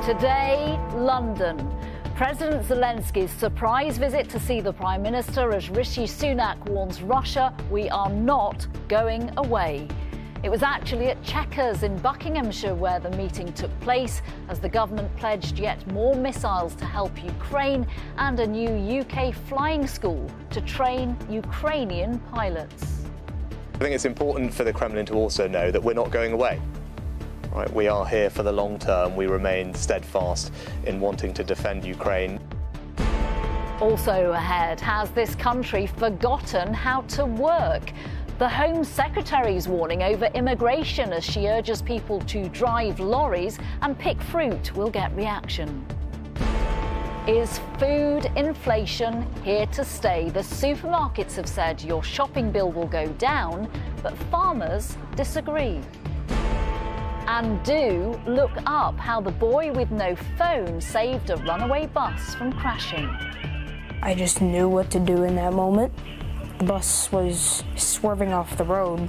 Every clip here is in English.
Today, London. President Zelensky's surprise visit to see the Prime Minister as Rishi Sunak warns Russia, we are not going away. It was actually at Chequers in Buckinghamshire where the meeting took place as the government pledged yet more missiles to help Ukraine and a new UK flying school to train Ukrainian pilots. I think it's important for the Kremlin to also know that we're not going away. Right, we are here for the long term. We remain steadfast in wanting to defend Ukraine. Also ahead, has this country forgotten how to work? The Home Secretary's warning over immigration as she urges people to drive lorries and pick fruit will get reaction. Is food inflation here to stay? The supermarkets have said your shopping bill will go down, but farmers disagree. And do look up how the boy with no phone saved a runaway bus from crashing. I just knew what to do in that moment. The bus was swerving off the road.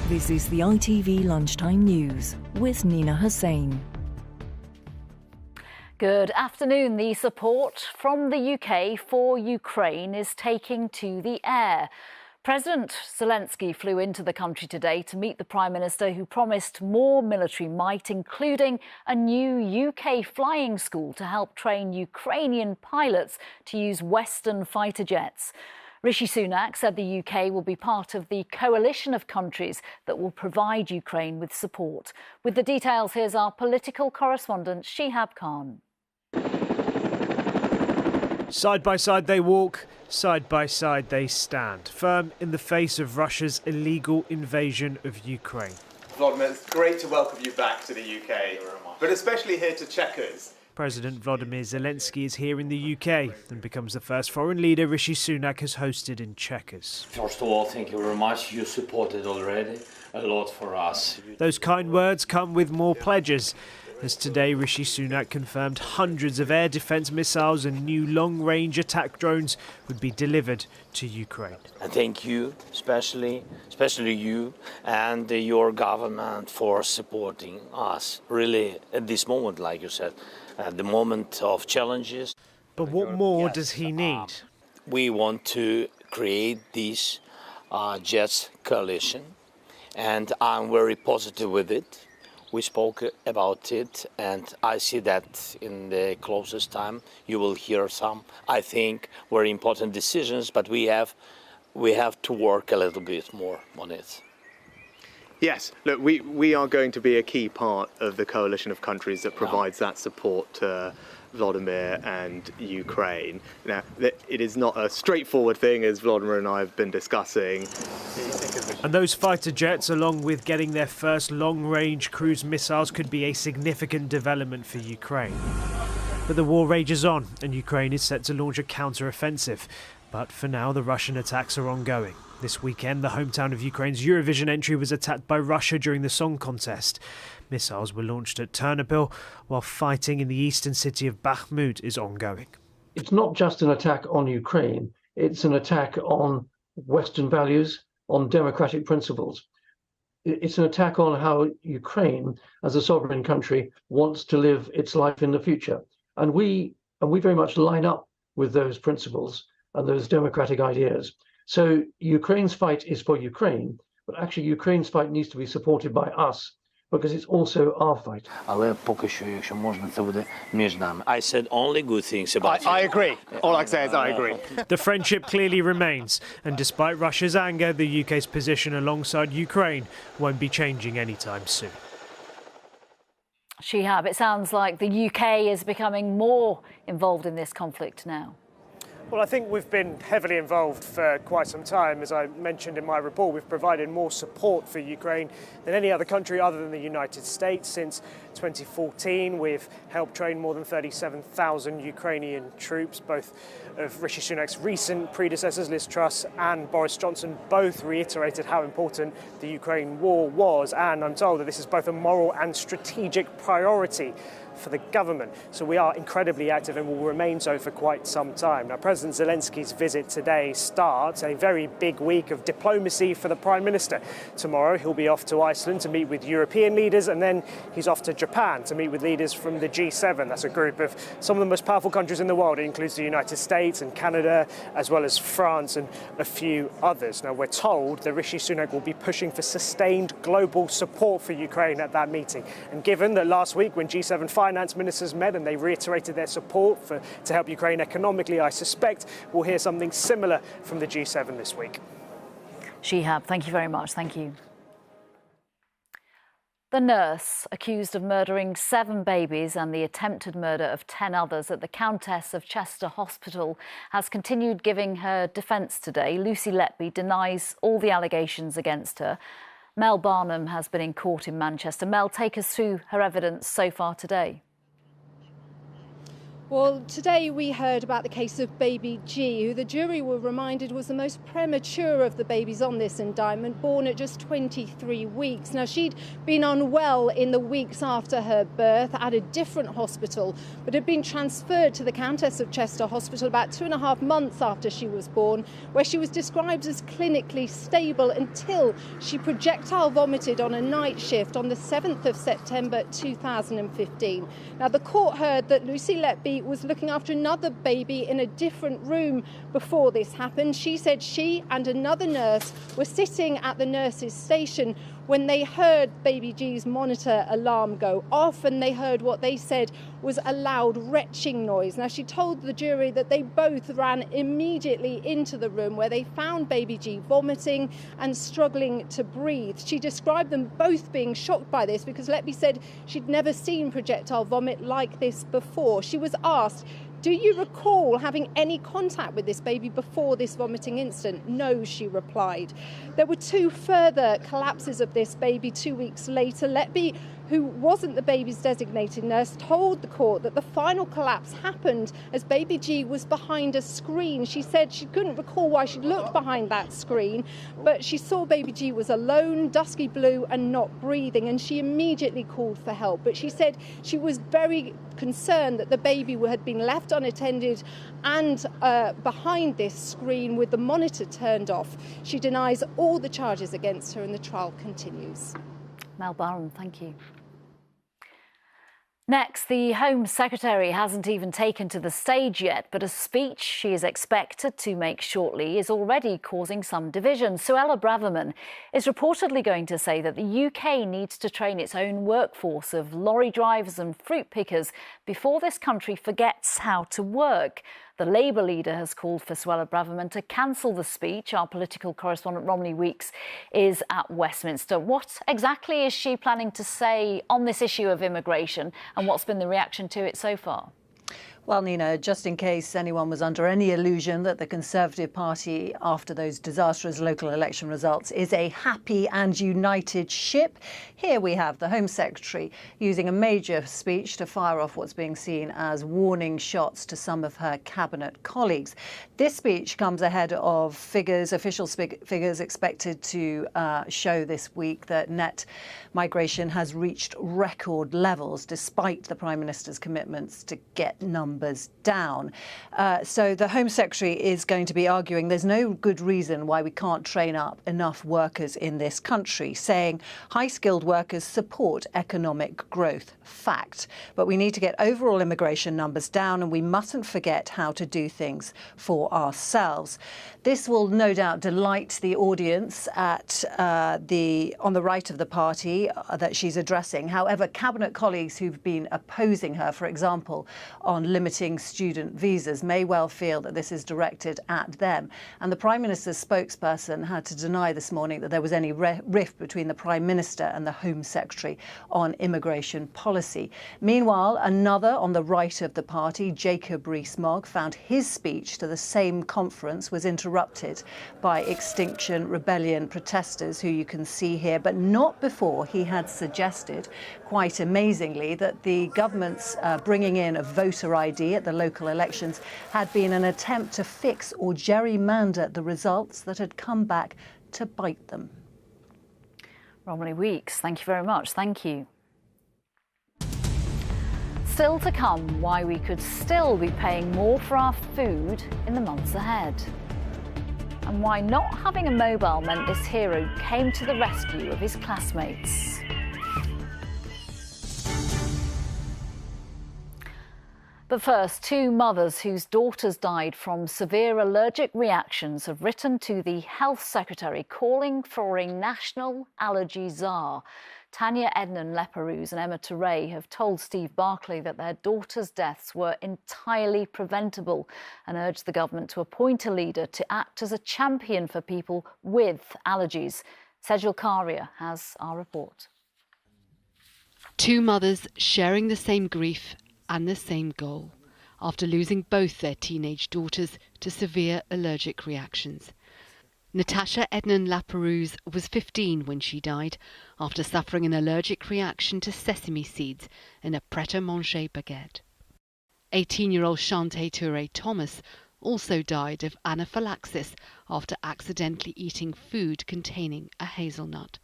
This is the ITV Lunchtime News with Nina Hossain. Good afternoon. The support from the UK for Ukraine is taking to the air. President Zelensky flew into the country today to meet the Prime Minister, who promised more military might, including a new UK flying school to help train Ukrainian pilots to use Western fighter jets. Rishi Sunak said the UK will be part of the coalition of countries that will provide Ukraine with support. With the details, here's our political correspondent, Shihab Khan. Side by side they walk, side by side they stand, firm in the face of Russia's illegal invasion of Ukraine. Vladimir, it's great to welcome you back to the UK, but especially here to Chequers. President Volodymyr Zelensky is here in the UK and becomes the first foreign leader Rishi Sunak has hosted in Chequers. First of all, thank you very much. You supported already a lot for us. Those kind words come with more pledges, as today Rishi Sunak confirmed hundreds of air defence missiles and new long-range attack drones would be delivered to Ukraine. And thank you, especially you and your government for supporting us, really, at this moment, like you said, at the moment of challenges. But what more does he need? We want to create this jets coalition, and I'm very positive with it. We spoke about it, and I see that in the closest time you will hear some, I think, very important decisions, but we have to work a little bit more on it. Yes, look, we are going to be a key part of the coalition of countries that provides that support to Vladimir and Ukraine. Now, it is not a straightforward thing, as Vladimir and I have been discussing. And those fighter jets, along with getting their first long-range cruise missiles, could be a significant development for Ukraine. But the war rages on, and Ukraine is set to launch a counter-offensive. But for now, the Russian attacks are ongoing. This weekend, the hometown of Ukraine's Eurovision entry was attacked by Russia during the song contest. Missiles were launched at Ternopil, while fighting in the eastern city of Bakhmut is ongoing. It's not just an attack on Ukraine, it's an attack on Western values, on democratic principles. It's an attack on how Ukraine, as a sovereign country, wants to live its life in the future. And we very much line up with those principles and those democratic ideas. So Ukraine's fight is for Ukraine, but actually Ukraine's fight needs to be supported by us, because it's also our fight. I said only good things about it. I agree. All I say is I agree. The friendship clearly remains, and despite Russia's anger, the UK's position alongside Ukraine won't be changing anytime soon. Shihab, it sounds like the UK is becoming more involved in this conflict now. Well, I think we've been heavily involved for quite some time. As I mentioned in my report, we've provided more support for Ukraine than any other country other than the United States. Since 2014, we've helped train more than 37,000 Ukrainian troops. Both of Rishi Sunak's recent predecessors, Liz Truss and Boris Johnson, both reiterated how important the Ukraine war was. And I'm told that this is both a moral and strategic priority for the government. So we are incredibly active and will remain so for quite some time. Now, President Zelensky's visit today starts a very big week of diplomacy for the Prime Minister. Tomorrow he'll be off to Iceland to meet with European leaders, and then he's off to Japan to meet with leaders from the G7. That's a group of some of the most powerful countries in the world. It includes the United States and Canada, as well as France and a few others. Now, we're told that Rishi Sunak will be pushing for sustained global support for Ukraine at that meeting. And given that last week when G7 finance ministers met and they reiterated their support to help Ukraine economically, I suspect we'll hear something similar from the G7 this week. Shihab, thank you very much. Thank you. The nurse accused of murdering 7 babies and the attempted murder of 10 others at the Countess of Chester Hospital has continued giving her defence today. Lucy Letby denies all the allegations against her. Mel Barnum has been in court in Manchester. Mel, take us through her evidence so far today. Well, today we heard about the case of baby G, who the jury were reminded was the most premature of the babies on this indictment, born at just 23 weeks. Now, she'd been unwell in the weeks after her birth at a different hospital, but had been transferred to the Countess of Chester Hospital about 2.5 months after she was born, where she was described as clinically stable until she projectile vomited on a night shift on the 7th of September 2015. Now, the court heard that Lucy Letby was looking after another baby in a different room before this happened. She said she and another nurse were sitting at the nurse's station when they heard baby G's monitor alarm go off, and they heard what they said was a loud retching noise. Now, she told the jury that they both ran immediately into the room where they found baby G vomiting and struggling to breathe. She described them both being shocked by this because Letby said she'd never seen projectile vomit like this before. She was asked, "Do you recall having any contact with this baby before this vomiting incident?" "No," she replied. There were 2 further collapses of this baby 2 weeks later. Letby, who wasn't the baby's designated nurse, told the court that the final collapse happened as baby G was behind a screen. She said she couldn't recall why she'd looked behind that screen, but she saw baby G was alone, dusky blue and not breathing, and she immediately called for help. But she said she was very concerned that the baby had been left unattended and behind this screen with the monitor turned off. She denies all the charges against her and the trial continues. Mel Barham, thank you. Next, the Home Secretary hasn't even taken to the stage yet, but a speech she is expected to make shortly is already causing some division. Suella Braverman is reportedly going to say that the UK needs to train its own workforce of lorry drivers and fruit pickers before this country forgets how to work. The Labour leader has called for Suella Braverman to cancel the speech. Our political correspondent Romney Weeks is at Westminster. What exactly is she planning to say on this issue of immigration, and what's been the reaction to it so far? Well, Nina, just in case anyone was under any illusion that the Conservative Party, after those disastrous local election results, is a happy and united ship, here we have the Home Secretary using a major speech to fire off what's being seen as warning shots to some of her cabinet colleagues. This speech comes ahead of official figures expected to show this week that net migration has reached record levels despite the Prime Minister's commitments to get numbers down. So the Home Secretary is going to be arguing there's no good reason why we can't train up enough workers in this country, saying high-skilled workers support economic growth. Fact. But we need to get overall immigration numbers down, and we mustn't forget how to do things for ourselves. This will no doubt delight the audience at on the right of the party that she's addressing. However, cabinet colleagues who've been opposing her, for example, on limiting student visas, may well feel that this is directed at them. And the Prime Minister's spokesperson had to deny this morning that there was any rift between the Prime Minister and the Home Secretary on immigration policy. Meanwhile, another on the right of the party, Jacob Rees-Mogg, found his speech to the same conference was interrupted by Extinction Rebellion protesters, who you can see here, but not before he had suggested, quite amazingly, that the government's bringing in a voter ID at the local elections had been an attempt to fix or gerrymander the results that had come back to bite them. Romney Weeks, thank you very much. Thank you. still to come why we could still be paying more for our food in the months ahead. And why not having a mobile meant this hero came to the rescue of his classmates. But first, two mothers whose daughters died from severe allergic reactions have written to the Health Secretary calling for a national allergy czar. Tanya Ednan-Leperouse and Emma Touray have told Steve Barclay that their daughters' deaths were entirely preventable and urged the government to appoint a leader to act as a champion for people with allergies. Sejal Karia has our report. Two mothers sharing the same grief and the same goal after losing both their teenage daughters to severe allergic reactions. Natasha Ednan-Leperouse was 15 when she died after suffering an allergic reaction to sesame seeds in a pret-a-manger baguette. 18-year-old Chante Touré-Thomas also died of anaphylaxis after accidentally eating food containing a hazelnut.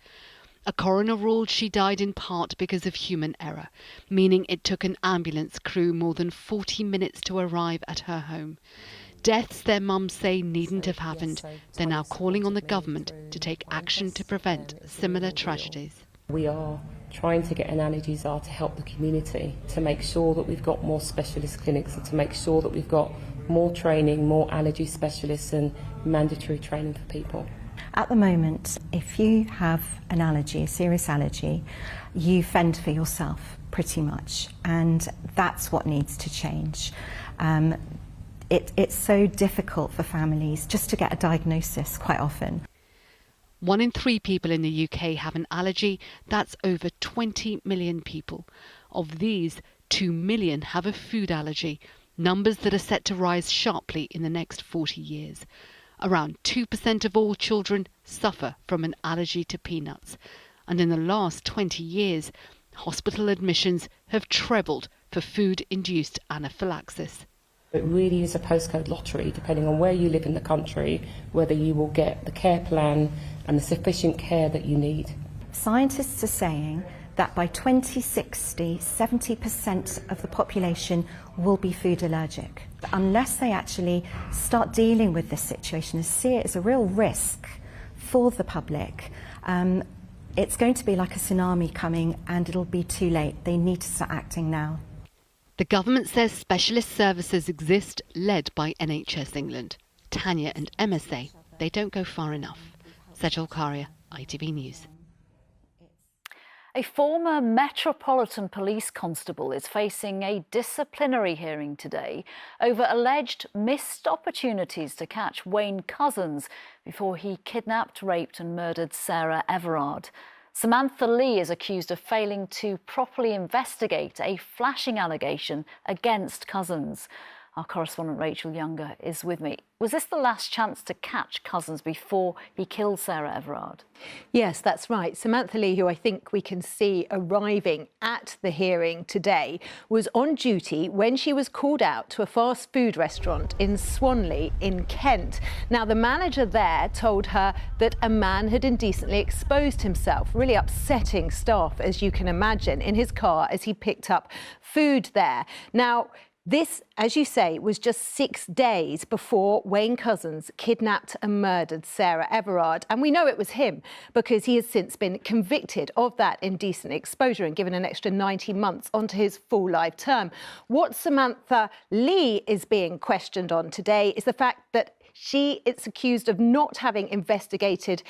A coroner ruled she died in part because of human error, meaning it took an ambulance crew more than 40 minutes to arrive at her home. Deaths their mums say needn't have happened. They're now calling on the government to take action to prevent similar tragedies. We are trying to get an allergy czar to help the community, to make sure that we've got more specialist clinics and to make sure that we've got more training, more allergy specialists and mandatory training for people. At the moment, if you have an allergy, a serious allergy, you fend for yourself pretty much, and that's what needs to change. It's so difficult for families just to get a diagnosis quite often. 1 in 3 people in the UK have an allergy. That's over 20 million people. Of these, 2 million have a food allergy, numbers that are set to rise sharply in the next 40 years. Around 2% of all children suffer from an allergy to peanuts. And in the last 20 years, hospital admissions have trebled for food-induced anaphylaxis. It really is a postcode lottery, depending on where you live in the country, whether you will get the care plan and the sufficient care that you need. Scientists are saying that by 2060, 70% of the population will be food allergic. Unless they actually start dealing with this situation and see it as a real risk for the public, it's going to be like a tsunami coming and it'll be too late. They need to start acting now. The government says specialist services exist, led by NHS England. Tanya and Emma say they don't go far enough. Sejal Karia, ITV News. A former Metropolitan Police constable is facing a disciplinary hearing today over alleged missed opportunities to catch Wayne Couzens before he kidnapped, raped and murdered Sarah Everard. Samantha Lee is accused of failing to properly investigate a flashing allegation against Couzens. Our correspondent Rachel Younger is with me. Was this the last chance to catch Couzens before he killed Sarah Everard? Yes, that's right. Samantha Lee, who I think we can see arriving at the hearing today, was on duty when she was called out to a fast food restaurant in Swanley in Kent. Now, the manager there told her that a man had indecently exposed himself, really upsetting staff, as you can imagine, in his car as he picked up food there. Now, this, as you say, was just 6 days before Wayne Couzens kidnapped and murdered Sarah Everard. And we know it was him because he has since been convicted of that indecent exposure and given an extra 90 months onto his full life term. What Samantha Lee is being questioned on today is the fact that she is accused of not having investigated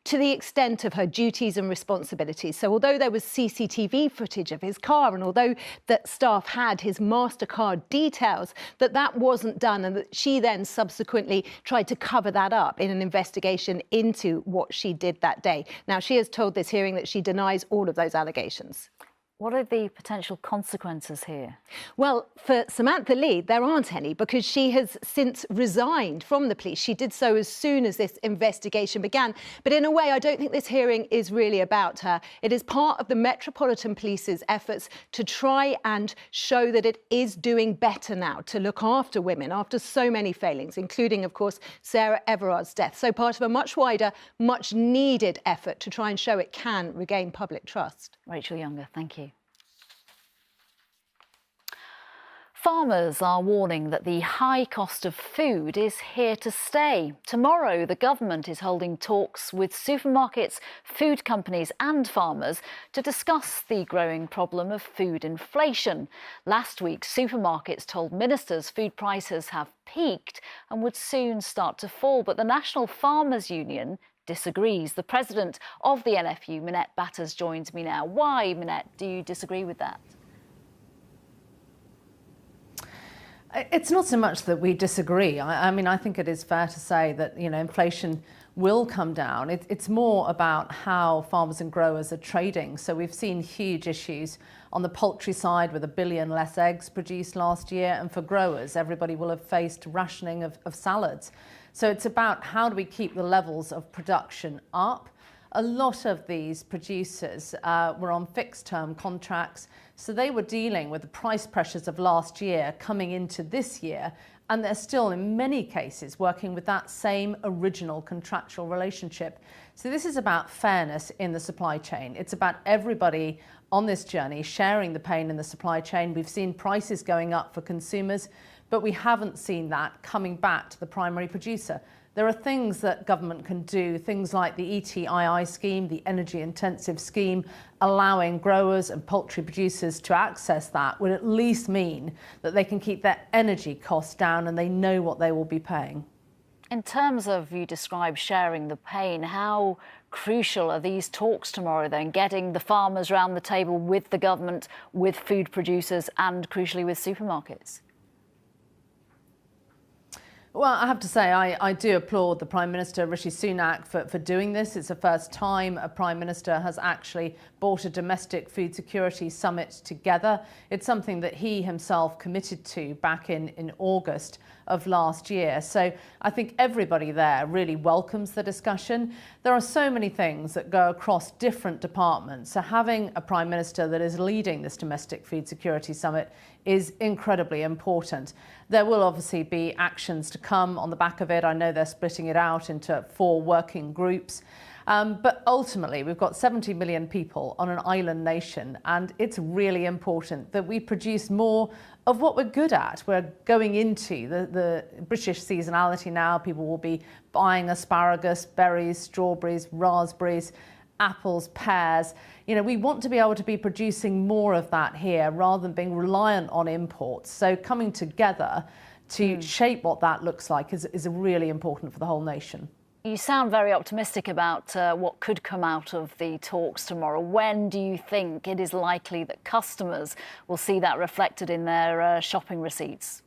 to the extent of her duties and responsibilities. So although there was CCTV footage of his car and although that staff had his MasterCard details, that wasn't done and that she then subsequently tried to cover that up in an investigation into what she did that day. Now, she has told this hearing that she denies all of those allegations. What are the potential consequences here? Well, for Samantha Lee, there aren't any because she has since resigned from the police. She did so as soon as this investigation began. But in a way, I don't think this hearing is really about her. It is part of the Metropolitan Police's efforts to try and show that it is doing better now to look after women after so many failings, including, of course, Sarah Everard's death. So part of a much wider, much needed effort to try and show it can regain public trust. Rachel Younger, thank you. Farmers are warning that the high cost of food is here to stay. Tomorrow, the government is holding talks with supermarkets, food companies and farmers to discuss the growing problem of food inflation. Last week, supermarkets told ministers food prices have peaked and would soon start to fall, but the National Farmers Union disagrees. The president of the NFU, Minette Batters, joins me now. Why, Minette, do you disagree with that? It's not so much that we disagree. I mean, I think it is fair to say that, inflation will come down. It's more about how farmers and growers are trading. So we've seen huge issues on the poultry side with 1 billion less eggs produced last year. And for growers, everybody will have faced rationing of salads. So it's about how do we keep the levels of production up. A lot of these producers were on fixed term contracts, so they were dealing with the price pressures of last year coming into this year, and they're still in many cases working with that same original contractual relationship. So this is about fairness in the supply chain. It's about everybody on this journey sharing the pain in the supply chain. We've seen prices going up for consumers, but we haven't seen that coming back to the primary producer. There are things that government can do, things like the ETII scheme, the energy intensive scheme, allowing growers and poultry producers to access that would at least mean that they can keep their energy costs down and they know what they will be paying. In terms of, you describe sharing the pain, how crucial are these talks tomorrow then, getting the farmers around the table with the government, with food producers and crucially with supermarkets? Well, I have to say, I do applaud the Prime Minister, Rishi Sunak, for doing this. It's the first time a Prime Minister has actually brought a domestic food security summit together. It's something that he himself committed to back in August of last year. So I think everybody there really welcomes the discussion. There are so many things that go across different departments. So having a Prime Minister that is leading this domestic food security summit is incredibly important. There will obviously be actions to come on the back of it. I know they're splitting it out into 4 working groups. But ultimately, we've got 70 million people on an island nation, and it's really important that we produce more of what we're good at. We're going into the British seasonality now. People will be buying asparagus, berries, strawberries, raspberries, apples, pears. We want to be able to be producing more of that here rather than being reliant on imports. So coming together to shape what that looks like is really important for the whole nation. You sound very optimistic about what could come out of the talks tomorrow. When do you think it is likely that customers will see that reflected in their shopping receipts?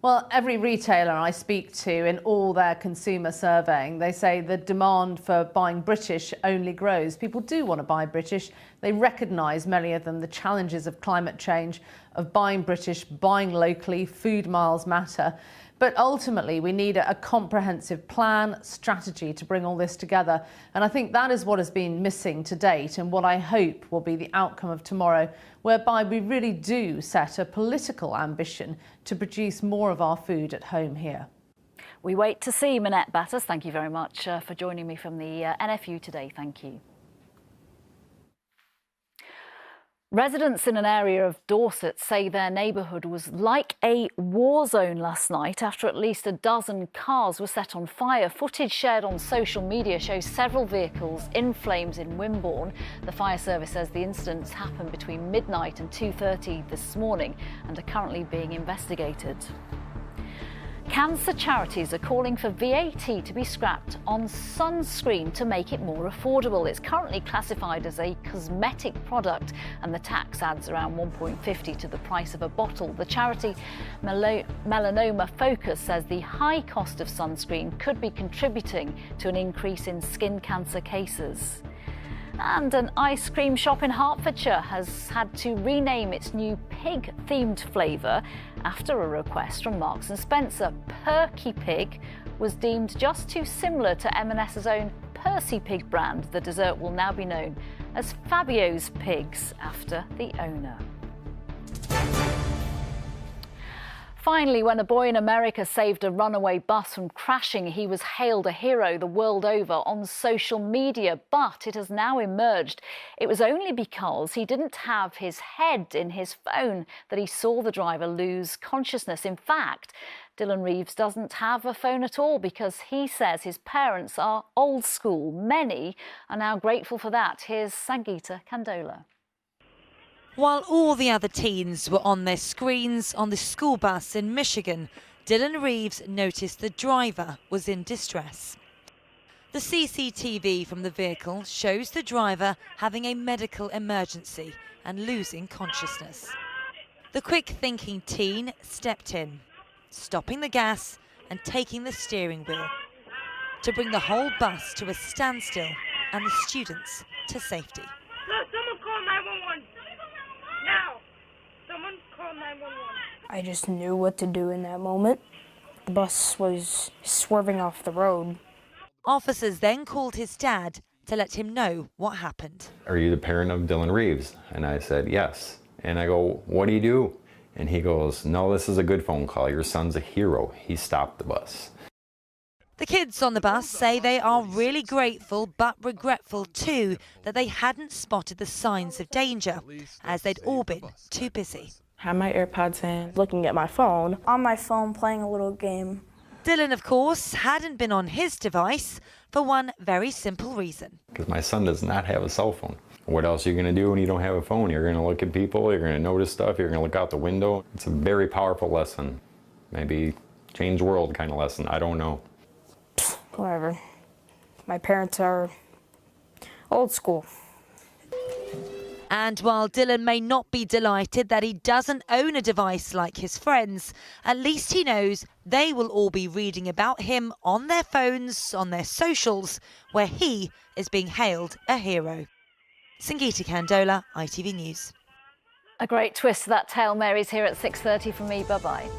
Well, every retailer I speak to in all their consumer surveying, they say the demand for buying British only grows. People do want to buy British. They recognise, many of them, the challenges of climate change, of buying British, buying locally, food miles matter. But ultimately, we need a comprehensive plan, strategy to bring all this together. And I think that is what has been missing to date and what I hope will be the outcome of tomorrow, whereby we really do set a political ambition to produce more of our food at home here. We wait to see. Minette Batters, thank you very much for joining me from the NFU today. Thank you. Residents in an area of Dorset say their neighbourhood was like a war zone last night after at least a dozen cars were set on fire. Footage shared on social media shows several vehicles in flames in Wimborne. The fire service says the incidents happened between midnight and 2:30 this morning and are currently being investigated. Cancer charities are calling for VAT to be scrapped on sunscreen to make it more affordable. It's currently classified as a cosmetic product and the tax adds around $1.50 to the price of a bottle. The charity Melanoma Focus says the high cost of sunscreen could be contributing to an increase in skin cancer cases. And an ice cream shop in Hertfordshire has had to rename its new pig-themed flavour after a request from Marks & Spencer. Perky Pig was deemed just too similar to M&S's own Percy Pig brand. The dessert will now be known as Fabio's Pigs after the owner. Finally, when a boy in America saved a runaway bus from crashing, he was hailed a hero the world over on social media. But it has now emerged it was only because he didn't have his head in his phone that he saw the driver lose consciousness. In fact, Dylan Reeves doesn't have a phone at all because he says his parents are old school. Many are now grateful for that. Here's Sangeeta Kandola. While all the other teens were on their screens on the school bus in Michigan, Dylan Reeves noticed the driver was in distress. The CCTV from the vehicle shows the driver having a medical emergency and losing consciousness. The quick-thinking teen stepped in, stopping the gas and taking the steering wheel to bring the whole bus to a standstill and the students to safety. Someone call 911. Now! Someone call 911. I just knew what to do in that moment. The bus was swerving off the road. Officers then called his dad to let him know what happened. Are you the parent of Dylan Reeves? And I said, yes. And I go, what do you do? And he goes, no, this is a good phone call. Your son's a hero. He stopped the bus. The kids on the bus say they are really grateful but regretful too that they hadn't spotted the signs of danger, as they'd all been too busy. Had my AirPods in, looking at my phone. On my phone playing a little game. Dylan, of course, hadn't been on his device for one very simple reason. Because my son does not have a cell phone. What else are you going to do when you don't have a phone? You're going to look at people, you're going to notice stuff, you're going to look out the window. It's a very powerful lesson. Maybe change the world kind of lesson, I don't know. Whatever. My parents are old school. And while Dylan may not be delighted that he doesn't own a device like his friends, at least he knows they will all be reading about him on their phones, on their socials, where he is being hailed a hero. Sangeeta Kandola, ITV News. A great twist to that tale. Mary's here at 6:30 from me. Bye-bye.